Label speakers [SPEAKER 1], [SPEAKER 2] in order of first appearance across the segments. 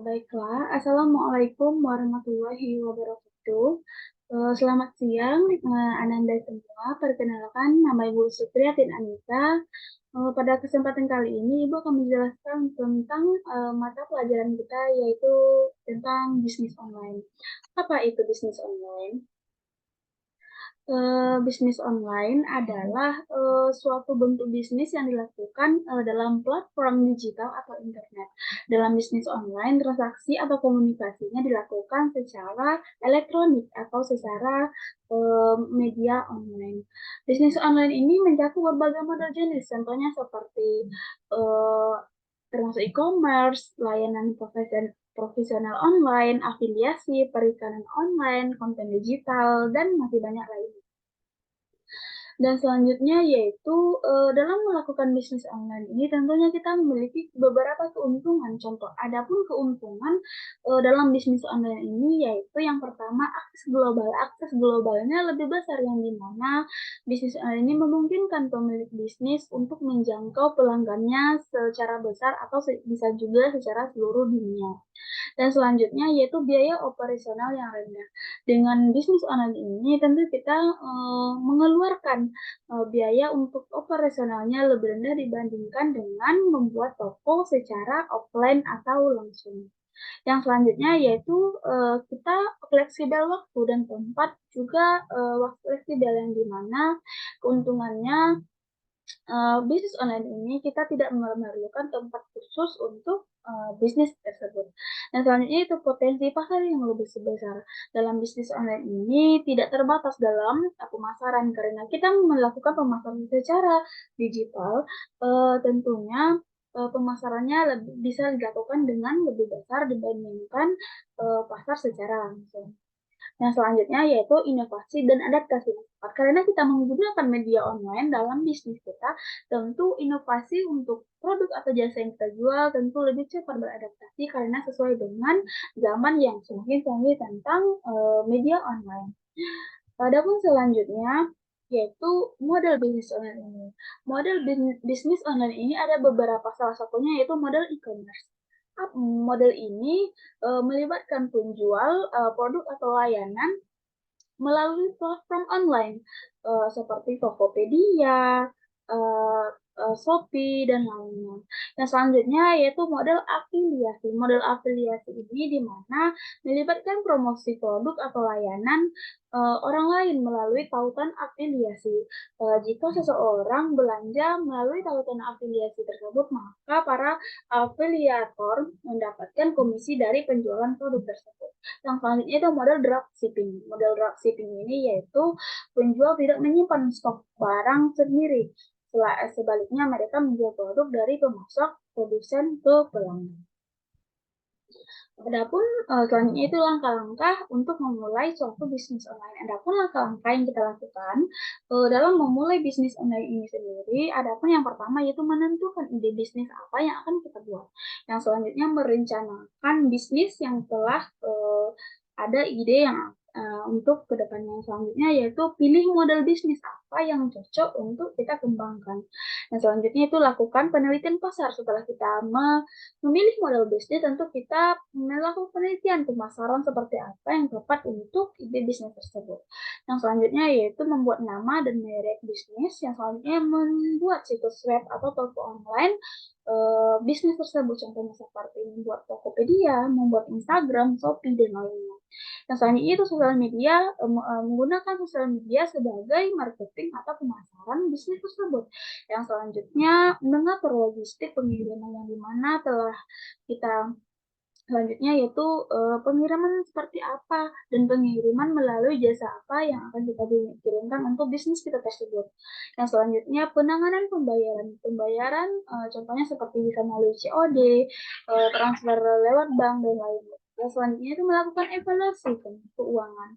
[SPEAKER 1] Baiklah, Assalamualaikum warahmatullahi wabarakatuh. Selamat siang, Ananda semua. Perkenalkan, nama Ibu Supriyatin Anita. Pada kesempatan kali ini, Ibu akan menjelaskan tentang mata pelajaran kita, yaitu tentang bisnis online. Apa itu bisnis online? Bisnis online adalah suatu bentuk bisnis yang dilakukan dalam platform digital atau internet. Dalam bisnis online, transaksi atau komunikasinya dilakukan secara elektronik atau secara media online. Bisnis online ini mencakup berbagai model jenis, contohnya seperti uh, termasuk e-commerce, layanan profesional online, afiliasi, perikanan online, konten digital, dan masih banyak lainnya. Dan selanjutnya yaitu dalam melakukan bisnis online ini tentunya kita memiliki beberapa keuntungan. Contoh, adapun keuntungan dalam bisnis online ini yaitu yang pertama akses global. Akses globalnya lebih besar yang dimana bisnis online ini memungkinkan pemilik bisnis untuk menjangkau pelanggannya secara besar atau bisa juga secara seluruh dunia. Dan selanjutnya yaitu biaya operasional yang rendah. Dengan bisnis online ini tentu kita mengeluarkan biaya untuk operasionalnya lebih rendah dibandingkan dengan membuat toko secara offline atau langsung. Yang selanjutnya yaitu kita fleksibel waktu dan tempat juga waktu fleksibel yang dimana keuntungannya bisnis online ini kita tidak memerlukan tempat khusus untuk bisnis tersebut. Dan selanjutnya itu potensi pasar yang lebih sebesar. Dalam bisnis online ini tidak terbatas dalam pemasaran karena kita melakukan pemasaran secara digital, tentunya pemasarannya bisa dilakukan dengan lebih besar dibandingkan pasar secara langsung. Yang selanjutnya yaitu inovasi dan adaptasi. Karena kita menggunakan media online dalam bisnis kita, tentu inovasi untuk produk atau jasa yang kita jual tentu lebih cepat beradaptasi karena sesuai dengan zaman yang semakin canggih tentang media online. Adapun selanjutnya yaitu model bisnis online ini. Model bisnis online ini ada beberapa, salah satunya yaitu model e-commerce. Model ini melibatkan penjual produk atau layanan melalui platform online seperti Tokopedia, uh, Shopee, dan lainnya. Yang selanjutnya yaitu model afiliasi. Model afiliasi ini di mana melibatkan promosi produk atau layanan orang lain melalui tautan afiliasi. Jika seseorang belanja melalui tautan afiliasi tersebut, maka para afiliator mendapatkan komisi dari penjualan produk tersebut. Yang selanjutnya itu model dropshipping. Model dropshipping ini yaitu penjual tidak menyimpan stok barang sendiri. Sebaliknya mereka menjual produk dari pemasok produsen ke pelanggan. Adapun selanjutnya itu langkah-langkah untuk memulai suatu bisnis online. Adapun langkah-langkah yang kita lakukan dalam memulai bisnis online ini sendiri, adapun yang pertama yaitu menentukan ide bisnis apa yang akan kita buat. Yang selanjutnya merencanakan bisnis yang telah ada ide yang untuk kedepannya. Selanjutnya yaitu pilih model bisnis apa yang cocok untuk kita kembangkan. Dan selanjutnya itu lakukan penelitian pasar. Setelah kita memilih model bisnis, tentu kita melakukan penelitian pemasaran seperti apa yang tepat untuk ide bisnis tersebut. Yang selanjutnya yaitu membuat nama dan merek bisnis. Yang selanjutnya membuat situs web atau toko online bisnis tersebut. Contohnya seperti membuat Tokopedia, membuat Instagram, Shopee, dan lainnya. Yang selanjutnya itu sosial media, menggunakan sosial media sebagai marketing atau pemasaran bisnis tersebut. Yang selanjutnya mengatur logistik pengiriman yang dimana telah kita selanjutnya yaitu pengiriman seperti apa dan pengiriman melalui jasa apa yang akan kita kirimkan untuk bisnis kita tersebut. Yang selanjutnya penanganan pembayaran. Pembayaran contohnya seperti bisa melalui COD, transfer lewat bank dan lainnya. Yang selanjutnya itu melakukan evaluasi keuangan.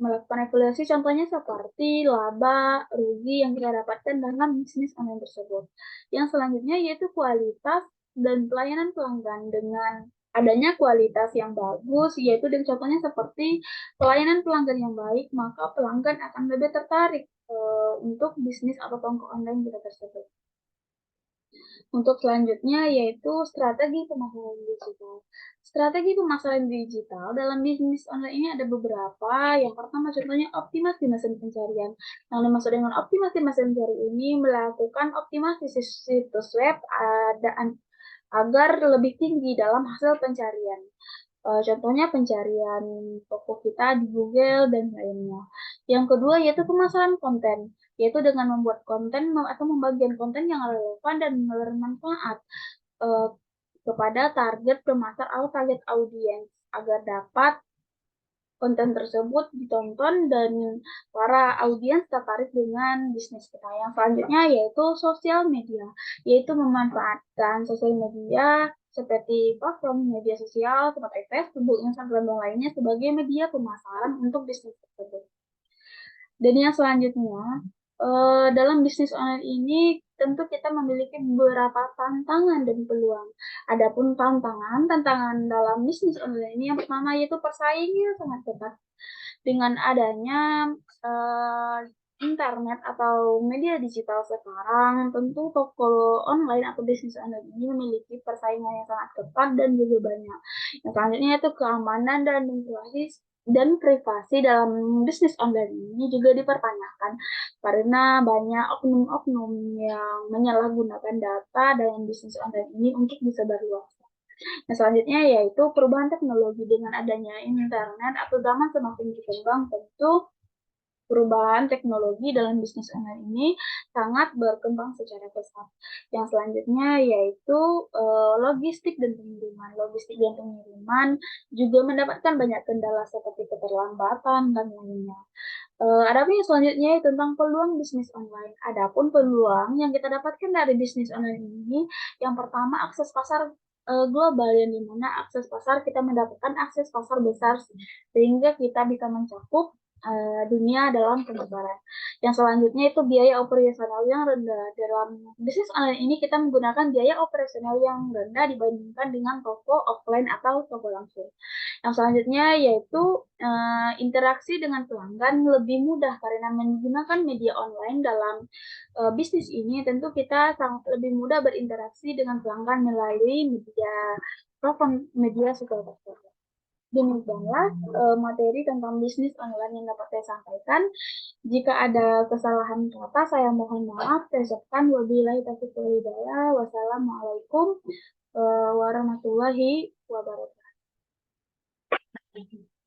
[SPEAKER 1] Melakukan evaluasi contohnya seperti laba, rugi yang kita dapatkan dalam bisnis online tersebut. Yang selanjutnya yaitu kualitas dan pelayanan pelanggan. Dengan adanya kualitas yang bagus, yaitu dan contohnya seperti pelayanan pelanggan yang baik, maka pelanggan akan lebih tertarik untuk bisnis atau toko online kita tersebut. Untuk selanjutnya yaitu strategi pemasaran digital. Strategi pemasaran digital dalam bisnis online ini ada beberapa. Yang pertama contohnya optimasi mesin pencarian. Yang dimaksud dengan optimasi mesin pencarian ini melakukan optimasi situs web agar lebih tinggi dalam hasil pencarian. Contohnya pencarian toko kita di Google dan lainnya. Yang kedua yaitu pemasaran konten, yaitu dengan membuat konten atau membagikan konten yang relevan dan bermanfaat uh, kepada target pemasar atau target audiens agar dapat konten tersebut ditonton dan para audiens tertarik dengan bisnis kita. Yang selanjutnya yaitu sosial media, yaitu memanfaatkan sosial media seperti platform media sosial seperti Facebook, Instagram, dan lainnya sebagai media pemasaran untuk bisnis tersebut. Dan yang selanjutnya, dalam bisnis online ini tentu kita memiliki beberapa tantangan dan peluang. Adapun tantangan dalam bisnis online ini yang pertama yaitu persaingan sangat ketat. Dengan adanya uh, internet atau media digital sekarang, tentu toko online atau bisnis online ini memiliki persaingan yang sangat ketat dan juga banyak. Yang selanjutnya itu keamanan dan privasi dalam bisnis online ini juga dipertanyakan karena banyak oknum-oknum yang menyalahgunakan data dalam bisnis online ini untuk disebarluaskan. Nah, selanjutnya yaitu perubahan teknologi dengan adanya internet atau zaman semakin berkembang, tentu perubahan teknologi dalam bisnis online ini sangat berkembang secara pesat. Yang selanjutnya yaitu logistik dan pengiriman. Logistik dan pengiriman juga mendapatkan banyak kendala seperti keterlambatan dan lainnya. Adapun yang selanjutnya tentang peluang bisnis online. Adapun peluang yang kita dapatkan dari bisnis online ini, yang pertama akses pasar global, yang dimana akses pasar kita mendapatkan akses pasar besar sehingga kita bisa mencakup dunia dalam penyebaran. Yang selanjutnya itu biaya operasional yang rendah. Dalam bisnis online ini kita menggunakan biaya operasional yang rendah dibandingkan dengan toko offline atau toko langsung. Yang selanjutnya yaitu interaksi dengan pelanggan lebih mudah karena menggunakan media online dalam bisnis ini tentu kita sangat lebih mudah berinteraksi dengan pelanggan melalui media platform media sosial tersebut. Demikianlah materi tentang bisnis online yang dapat saya sampaikan. Jika ada kesalahan kata, saya mohon maaf. Saya ucapkan wabillahi taufiq wal hidayah. Wassalamualaikum warahmatullahi wabarakatuh.